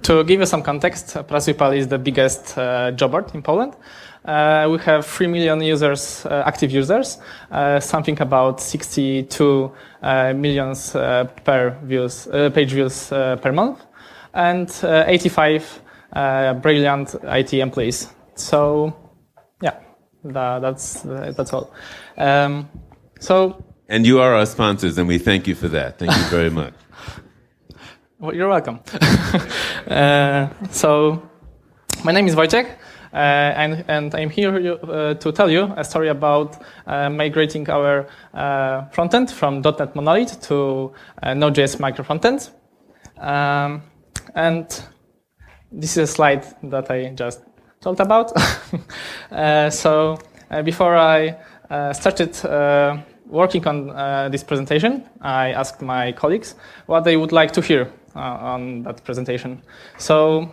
To give you some context, Pracujpal is the biggest job board in Poland. We have 3 million users, active users, something about 62 millions page views per month, and 85 brilliant IT employees. So, yeah, that's all. And you are our sponsors, and we thank you for that. Thank you very much. Well, you're welcome. So, my name is Wojciech, and I'm here to tell you a story about migrating our frontend from .NET Monolith to Node.js Microfrontends. And this is a slide that I just told about. Before I started working on this presentation, I asked my colleagues what they would like to hear on that presentation. So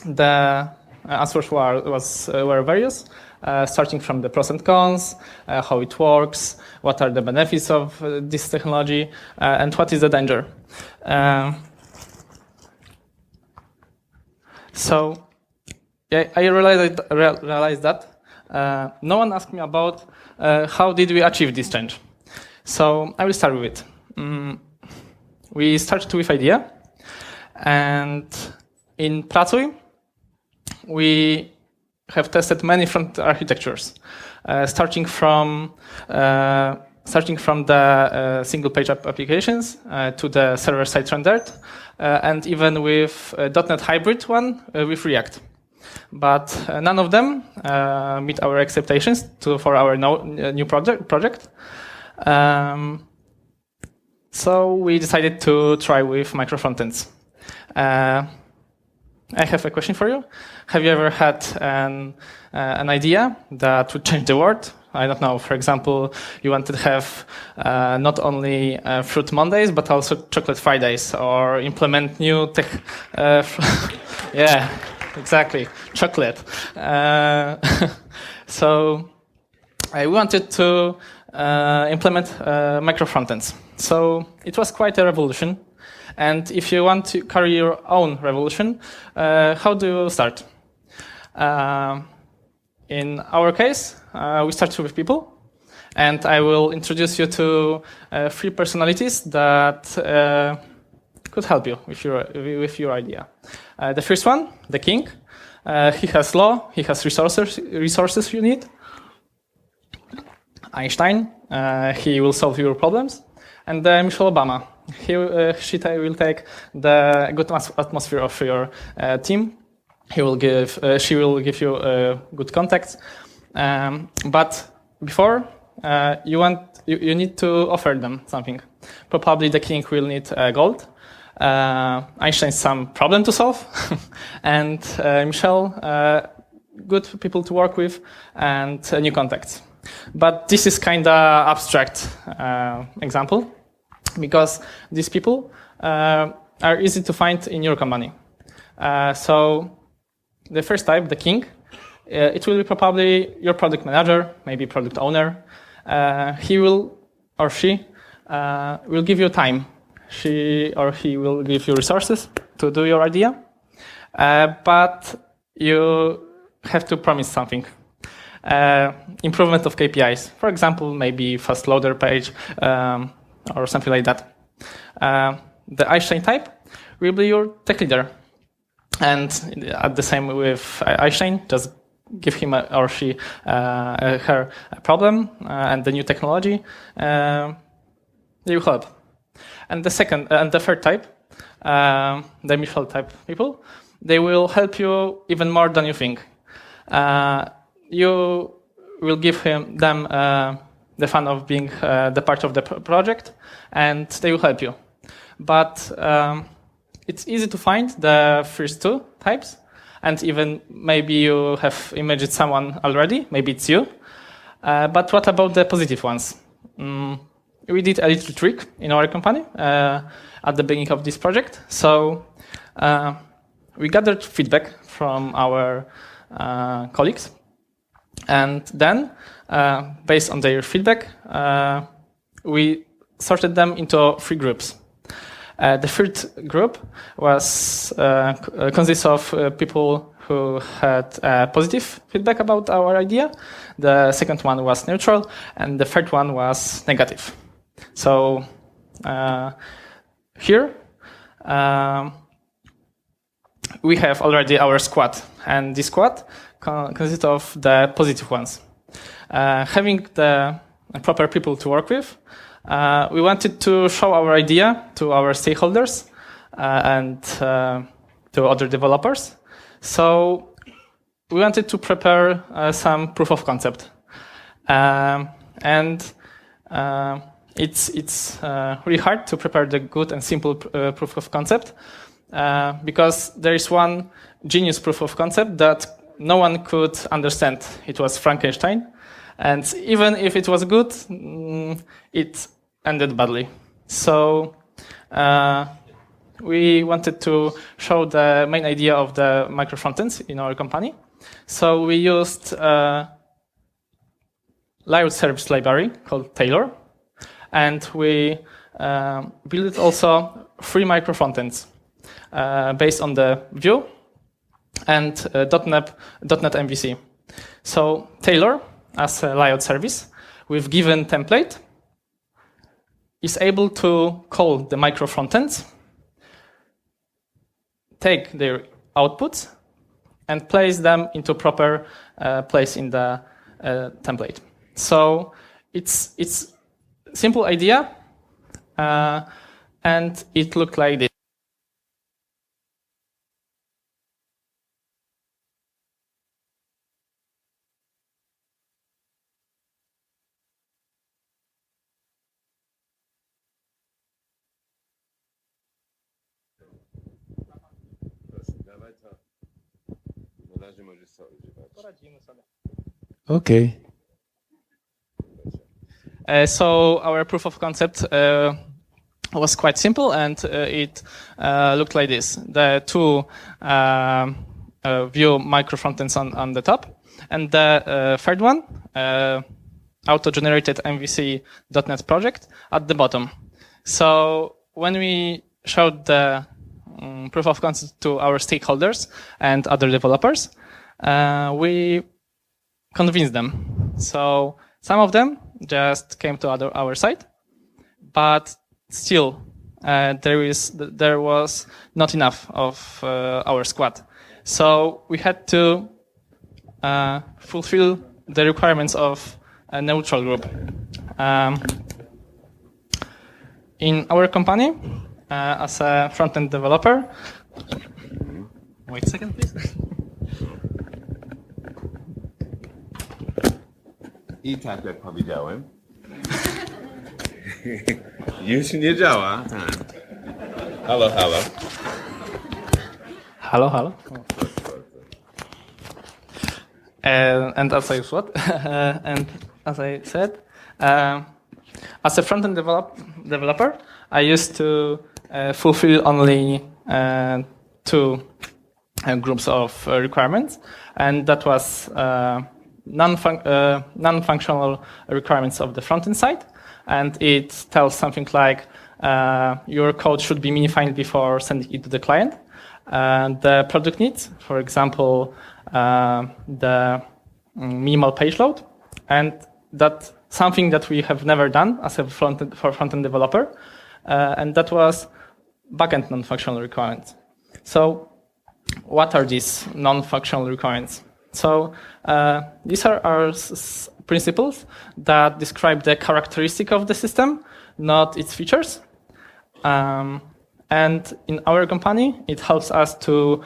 the answers were various, starting from the pros and cons, how it works, what are the benefits of this technology, and what is the danger. I realized that no one asked me about how did we achieve this change. So I will start with it. We started with idea, and in Pracuj, we have tested many front architectures, starting from the single-page applications to the server-side rendered, and even with .NET Hybrid one with React. But none of them meet our expectations for our new project. So we decided to try with microfrontends. I have a question for you. Have you ever had an idea that would change the world? I don't know, for example, you wanted to have not only Fruit Mondays, but also Chocolate Fridays, or implement new tech. Yeah, exactly, chocolate. So we wanted to implement microfrontends. So it was quite a revolution. And if you want to carry your own revolution, how do you start? In our case, we started with people, and I will introduce you to 3 personalities that could help you with your idea. The first one, the king. He has law, he has resources you need. Einstein, he will solve your problems. And Michelle Obama, she will take the good atmosphere of your team. She will give you good contacts. But before, you need to offer them something. Probably the king will need gold. Einstein some problem to solve, and Michelle good people to work with, and new contacts. But this is kind of abstract example, because these people are easy to find in your company. So the first type, the king, it will be probably your product manager, maybe product owner. He will or she will give you time. She or he will give you resources to do your idea, but you have to promise something. Improvement of KPIs, for example, maybe fast loader page or something like that. The Einstein type will be your tech leader, and at the same with Einstein, just give him or she her a problem and the new technology. They will help. And the second and the third type, the Michelle type people, they will help you even more than you think. You will give them the fun of being the part of the project, and they will help you. But it's easy to find the first 2 types, and even maybe you have imagined someone already, maybe it's you. But what about the positive ones? We did a little trick in our company at the beginning of this project. So we gathered feedback from our colleagues, and then based on their feedback, we sorted them into 3 groups. The third group was consists of people who had positive feedback about our idea. The second one was neutral, and the third one was negative. So here we have already our squad, and this squad consists of the positive ones. Having the proper people to work with, we wanted to show our idea to our stakeholders and to other developers. So we wanted to prepare some proof of concept. And it's really hard to prepare the good and simple proof of concept because there is one genius proof of concept that no one could understand. It was Frankenstein. And even if it was good, it ended badly. So we wanted to show the main idea of the microfrontends in our company. So we used a live service library called Tailor, and we built also 3 microfrontends based on the Vue and .NET MVC. So Tailor, as a layout service with given template, is able to call the microfrontends, take their outputs, and place them into proper place in the template. So it's simple idea, and it looked like this. Okay. So our proof of concept was quite simple, and it looked like this. The 2 Vue microfrontends on the top, and the third one, auto-generated MVC.NET project at the bottom. So when we showed the proof of concept to our stakeholders and other developers, we convinced them. So some of them just came to our site, but still there was not enough of our squad. So we had to fulfill the requirements of a neutral group. In our company, as a front-end developer, wait a second, please. I tak jak powiedziałem. Już nie działa. Halo, halo. Hello, hello. And as I said, as a front-end developer, I used to fulfill only 2 groups of requirements, and that was non-functional requirements of the front-end side, and it tells something like your code should be minified before sending it to the client. The product needs, for example, the minimal page load, and that's something that we have never done as a front-end developer, and that was backend non-functional requirements. So what are these non-functional requirements? So these are our principles that describe the characteristic of the system, not its features. And in our company, it helps us to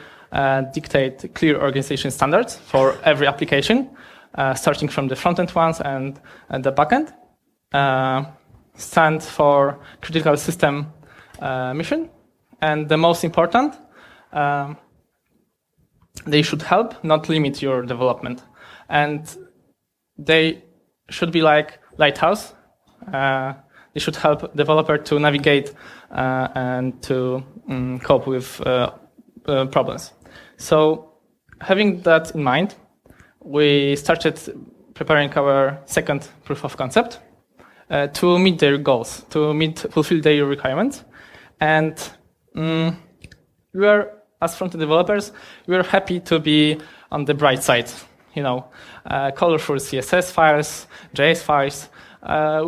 dictate clear organization standards for every application, starting from the front-end ones and the backend. Stand for critical system mission. And the most important, they should help, not limit your development. And they should be like lighthouse. They should help developer to navigate and to cope with problems. So having that in mind, we started preparing our second proof of concept to meet their goals, to fulfill their requirements. And we were, as front-end developers, we were happy to be on the bright side. Colorful CSS files, JS files.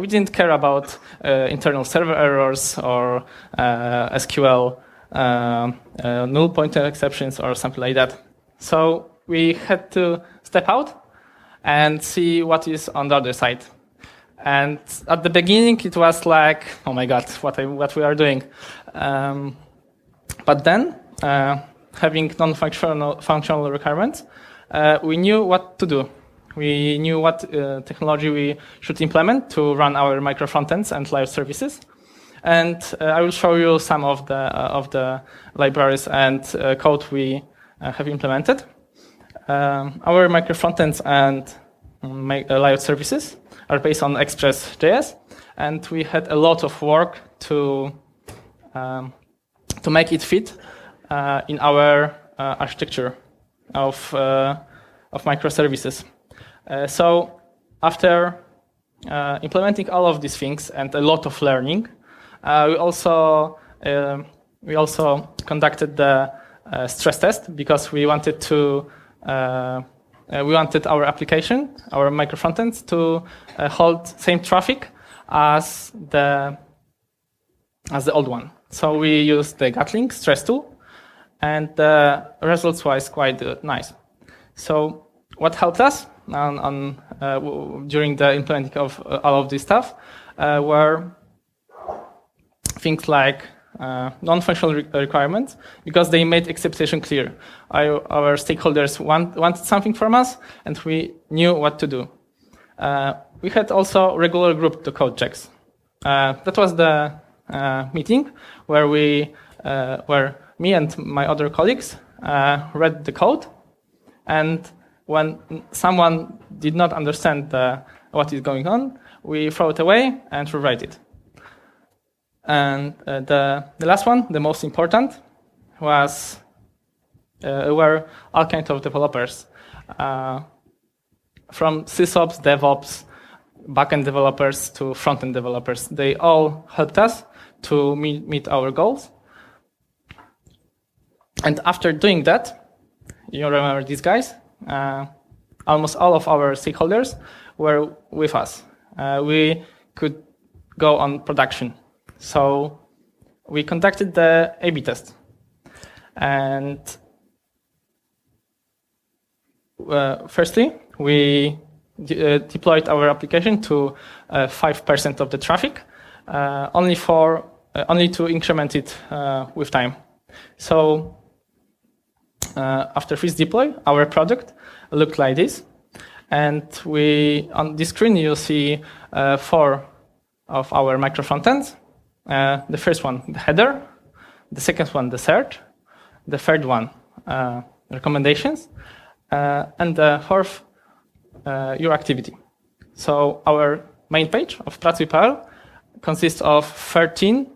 We didn't care about internal server errors or SQL null pointer exceptions or something like that. So we had to step out and see what is on the other side. And at the beginning, it was like, oh my God, what we are doing. But then, having non-functional requirements, we knew what to do. We knew what technology we should implement to run our microfrontends and live services. And I will show you some of the libraries and code we have implemented. Our microfrontends and live services are based on Express.js, and we had a lot of work to make it fit in our architecture of microservices. So after implementing all of these things and a lot of learning, we also conducted the stress test because we wanted our application, our microfrontends, to hold same traffic as the old one. So we used the Gatling stress tool, and the results was quite nice. So what helped us during the implementing of all of this stuff were things like non-functional requirements, because they made acceptation clear. Our stakeholders wanted something from us, and we knew what to do. We had also regular group to code checks. That was the meeting where me and my other colleagues read the code, and when someone did not understand what is going on, we throw it away and rewrite it. And the last one, the most important, were all kinds of developers, from sysops, DevOps, backend developers to frontend developers. They all helped us to meet our goals. And after doing that, you remember these guys? Almost all of our stakeholders were with us. We could go on production. So we conducted the A/B test. And firstly, we deployed our application to 5% of the traffic, only to increment it with time. So after this deploy, our product looked like this. And on this screen, you'll see 4 of our microfrontends. The first one, the header. The second one, the search. The third one, recommendations. And the fourth, your activity. So our main page of Pracuj.pl consists of 13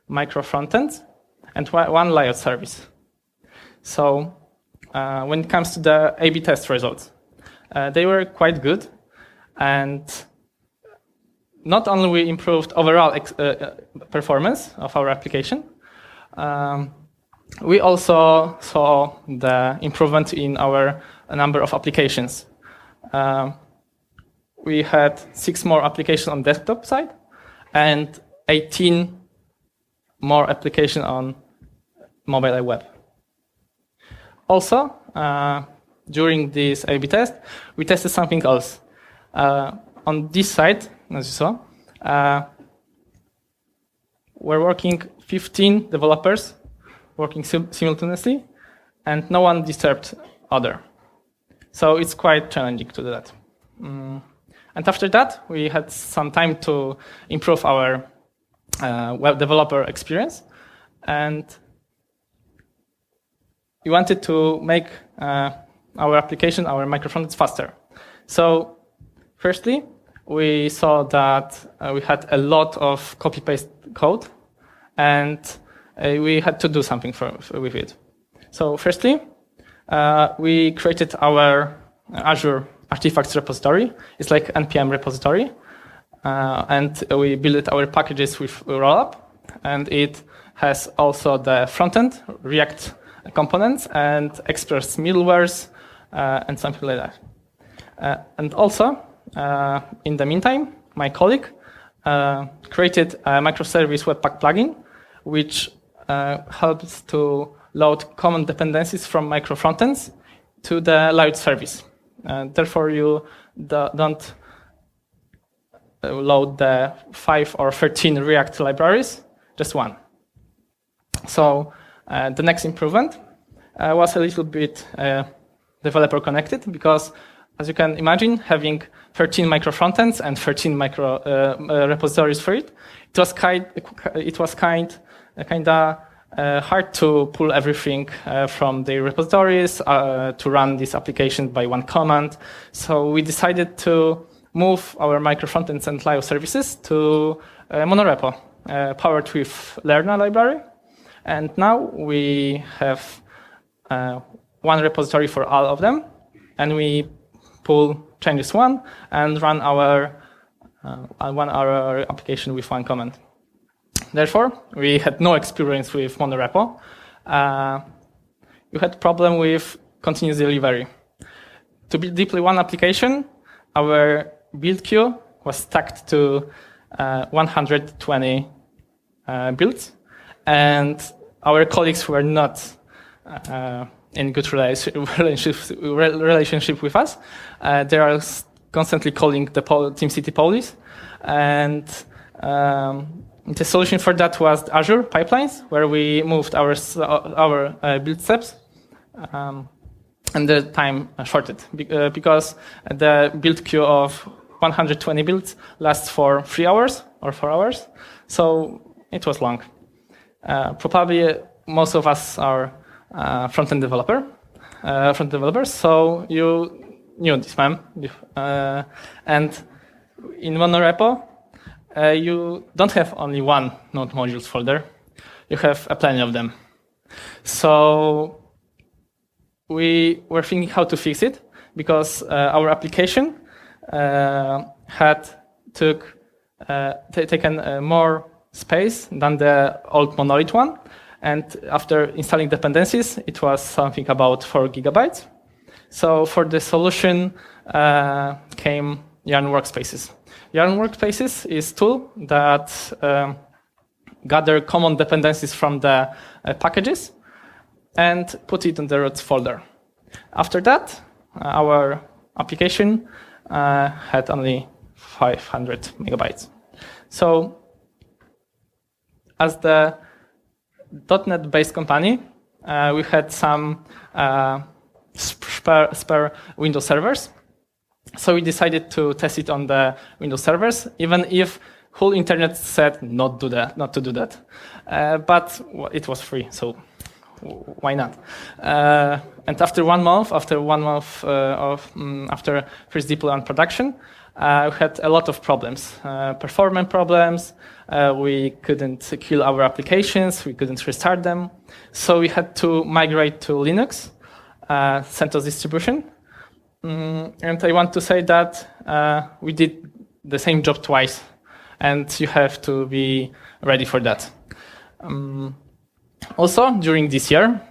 microfrontends and one layout service. So when it comes to the A/B test results, they were quite good, and not only we improved overall performance of our application, we also saw the improvement in our number of applications. We had 6 more applications on desktop side and 18 more applications on mobile and web. Also, during this A/B test, we tested something else. On this side, as you saw, we're working 15 developers working simultaneously, and no one disturbed other. So it's quite challenging to do that. And after that, we had some time to improve our web developer experience, and we wanted to make our application, our microfrontends, faster. So firstly, we saw that we had a lot of copy-paste code, and we had to do something with it. So firstly, we created our Azure Artifacts repository. It's like NPM repository, and we built our packages with Rollup. and it has also the front-end, React components, and Express middlewares, and something like that. And also, in the meantime, my colleague created a microservice Webpack plugin, which helps to load common dependencies from Microfrontends to the live service. Therefore, you don't load the 5 or 13 React libraries, just one. So the next improvement was a little bit developer connected, because as you can imagine, having 13 microfrontends and 13 micro repositories for it, it was kind of hard to pull everything from the repositories to run this application by one command. So we decided to move our microfrontends and live services to monorepo, powered with Lerna library. And now we have one repository for all of them, and we pull changes one and run our application with one command. Therefore, we had no experience with monorepo. We had problem with continuous delivery. To deploy one application, our build queue was stacked to 120 builds, and our colleagues were not in good relationship with us. They are constantly calling the TeamCity police, and the solution for that was Azure pipelines, where we moved our build steps, and the time shorted because the build queue of 120 builds lasts for 3 hours or 4 hours, so it was long. Probably most of us are front-end developers, so you knew this meme. And in monorepo, you don't have only one Node modules folder. You have a plenty of them. So we were thinking how to fix it, because our application had taken more space than the old monolith one. And after installing dependencies, it was something about 4 gigabytes. So for the solution came Yarn Workspaces. Yarn Workspaces is a tool that gather common dependencies from the packages and put it in the root folder. After that, our application had only 500 megabytes. So as the .NET-based company, we had some spare Windows servers. So we decided to test it on the Windows servers, even if whole internet said not to do that. But it was free, so why not? And after 1 month, after first deploy and production, we had a lot of problems, performance problems. We couldn't kill our applications. We couldn't restart them. So we had to migrate to Linux, CentOS distribution. And I want to say that we did the same job twice, and you have to be ready for that. Also, during this year,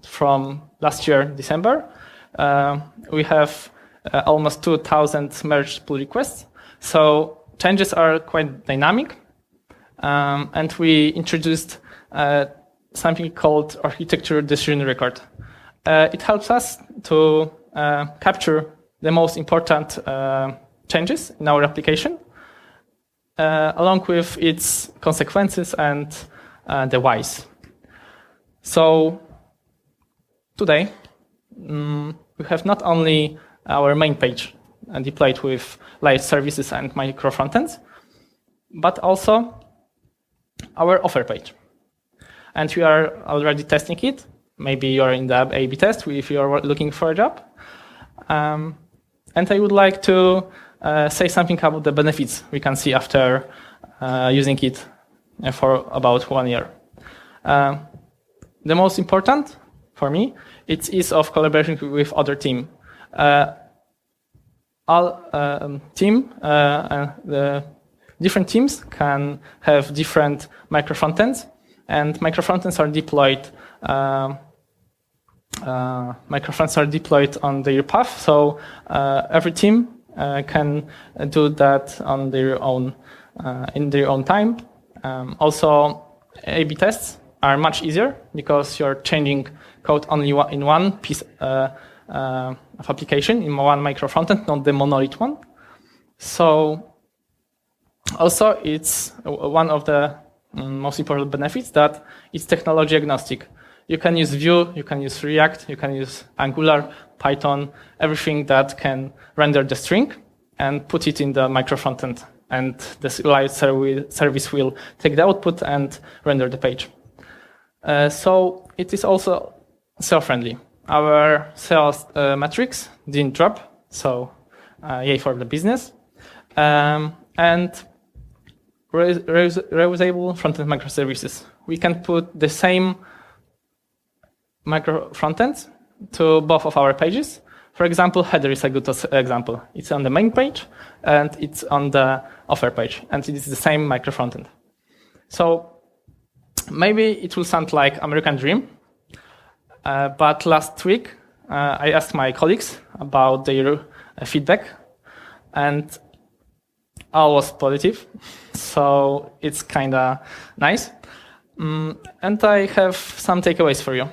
from last year, December, we have almost 2,000 merged pull requests. So changes are quite dynamic. And we introduced something called architecture decision record. It helps us to capture the most important changes in our application, along with its consequences and the whys. So today, we have not only our main page deployed with live services and microfrontends, but also our offer page. And we are already testing it. Maybe you're in the A/B test if you're looking for a job. And I would like to say something about the benefits we can see after using it for about 1 year. The most important for me, it's ease of collaboration with other team. All team different teams can have different microfrontends, and microfrontends are deployed. Microfrontends are deployed on their path, so every team can do that on their own in their own time. Also, A/B tests are much easier because you're changing code only in one piece of application, in one microfrontend, not the monolith one. So also it's one of the most important benefits that it's technology agnostic. You can use Vue, you can use React, you can use Angular, Python, everything that can render the string and put it in the microfrontend. And the live service will take the output and render the page. So it is also SEO-friendly. Our sales metrics didn't drop, so yay for the business. And reusable front-end microservices. We can put the same micro-frontends to both of our pages. For example, header is a good example. It's on the main page, and it's on the offer page, and it is the same micro-frontend. So maybe it will sound like American dream, but last week I asked my colleagues about their feedback, and all was positive, so it's kind of nice. And I have some takeaways for you.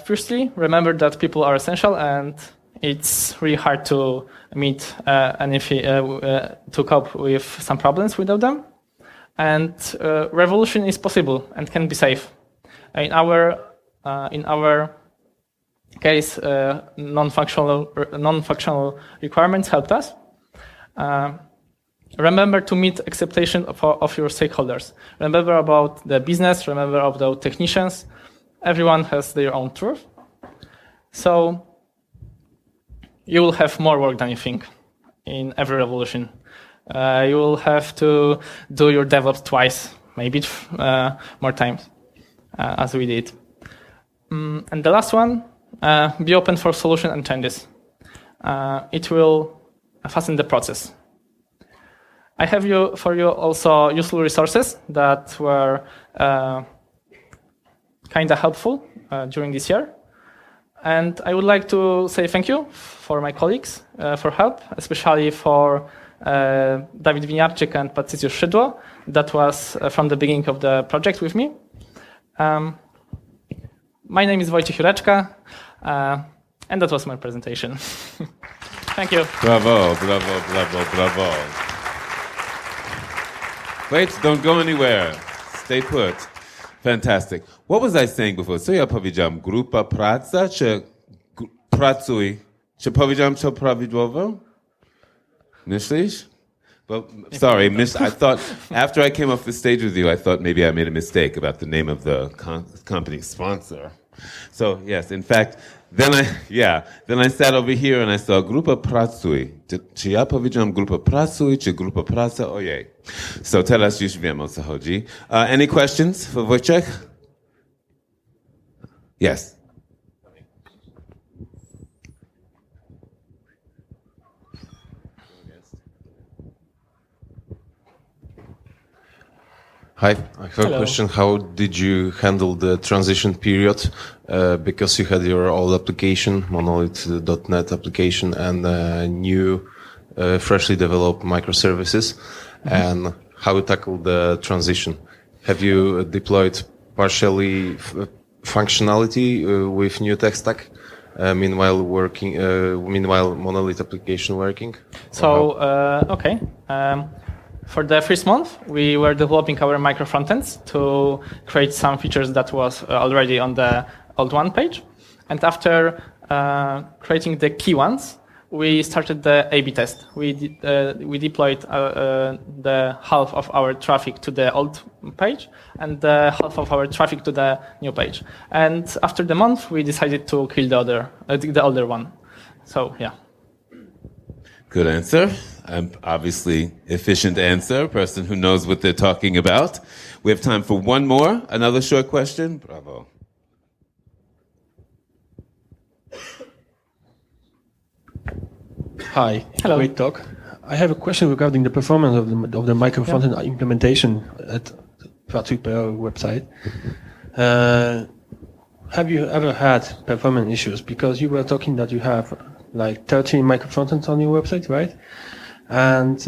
Firstly, remember that people are essential, and it's really hard to meet to cope with some problems without them. And revolution is possible and can be safe. In our case, non-functional requirements helped us. Remember to meet expectations of your stakeholders. Remember about the business. Remember about the technicians. Everyone has their own truth. So you will have more work than you think in every revolution. You will have to do your DevOps twice, maybe more times, as we did. And the last one, be open for solution and changes. It will fasten the process. I have for you also useful resources that were kind of helpful during this year. And I would like to say thank you for my colleagues for help, especially for Dawid Winiarczyk and Patriciusz Szydło. That was from the beginning of the project with me. My name is Wojciech Jureczka, and that was my presentation. Thank you. Bravo, bravo, bravo, bravo. Wait, don't go anywhere. Stay put. Fantastic. What was I saying before? Co ja powiedziałem? Grupa praca czy pracuj? Czy powiedziałem to prawidłowo? Myślisz? Well, sorry, I thought after I came off the stage with you, I thought maybe I made a mistake about the name of the company sponsor. So yes, in fact, then I sat over here and I saw Grupa Pracuj. Czy ja powiedziałem Grupa Pracuj, czy Grupa Praca? Ojej. So teraz już wiem, o co chodzi. Any questions for Wojciech? Yes. Hi, I have a question. How did you handle the transition period? Because you had your old application, monolith.NET application, and new, freshly developed microservices, and how you tackled the transition. Have you deployed partially functionality with new tech stack? Meanwhile monolith application working? So, okay. For the first month, we were developing our microfrontends to create some features that was already on the old one page. And after creating the key ones, we started the A/B test. We deployed the half of our traffic to the old page and the half of our traffic to the new page. And after the month, we decided to kill the older one. So, yeah. Good answer. Obviously, efficient answer, person who knows what they're talking about. We have time for one more, another short question. Bravo. Hi. Hello. Great talk. I have a question regarding the performance of the microfrontend implementation at Pracuj.pl website. Have you ever had performance issues? Because you were talking that you have like 13 microfrontends on your website, right? And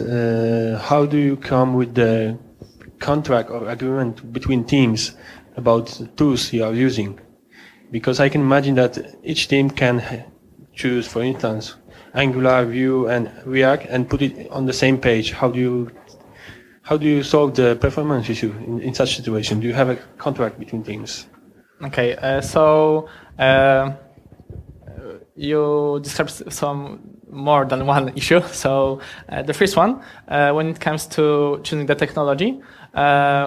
how do you come with the contract or agreement between teams about the tools you are using? Because I can imagine that each team can choose, for instance, Angular, Vue, and React, and put it on the same page. How do you solve the performance issue in such situation? Do you have a contract between teams? Okay, you described some more than one issue. So the first one, when it comes to choosing the technology,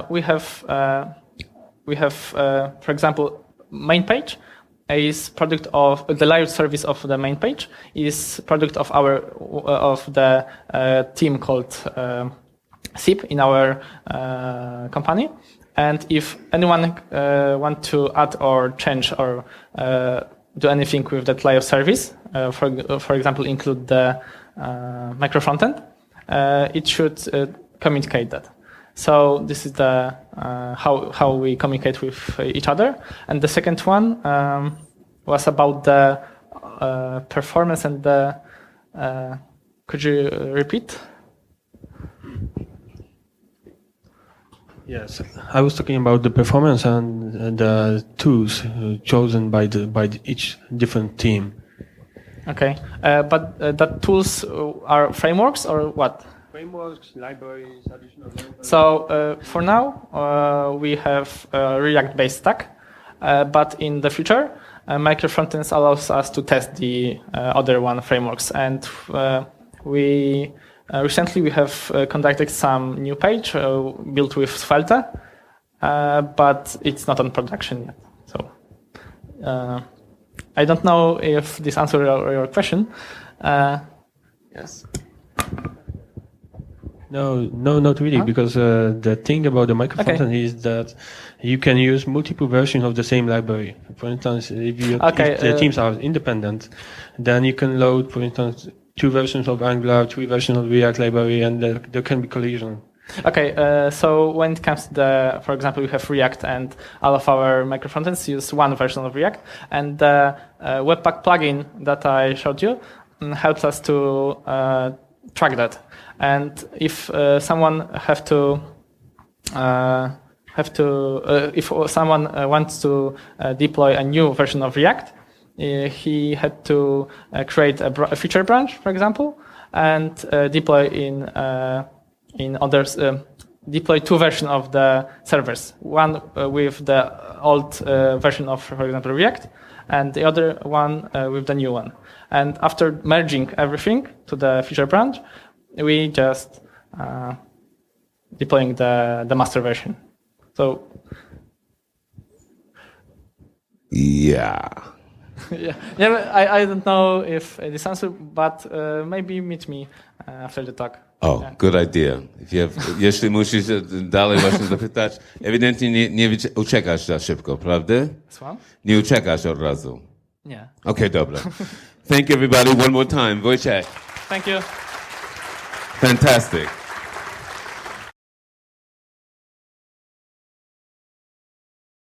we have, for example, main page is product of the live service of the main page is product of the team called SIP in our company. And if anyone want to add or change or do anything with that live service, for example, include the microfrontend, it should communicate that. So this is the how we communicate with each other. And the second one was about the performance and the. Could you repeat? Yes, I was talking about the performance and the tools chosen by each different team. Okay, but the tools are frameworks or what? Frameworks, libraries, additional libraries. So for now, we have a React-based stack, but in the future, Microfrontends allows us to test the other one frameworks, and we recently we have conducted some new page built with Svelte, but it's not on production yet. So I don't know if this answers your question. Yes. No, not really, because the thing about the microfrontend is that you can use multiple versions of the same library. For instance, if the teams are independent, then you can load, for instance, 2 versions of Angular, 3 versions of React library, and there can be collision. Okay, so when it comes to for example, we have React, and all of our microfrontends use one version of React, and the Webpack plugin that I showed you helps us to track that. And if someone if someone wants to deploy a new version of React, he had to create a feature branch, for example, and deploy in others. Deploy 2 versions of the servers, one with the old version of, for example, React, and the other one with the new one. And after merging everything to the feature branch, we just deploying the master version. So yeah. yeah. I don't know if this answer, but maybe meet me after the talk. Oh, yeah. Good idea. Jeśli musisz dalej właśnie zapytać, ewidentnie nie uciekasz za szybko, prawda? Słucham? Nie uciekasz od razu. Nie. Okay, dobra. Thank you, everybody, one more time. Wojciech. Thank you. Fantastic.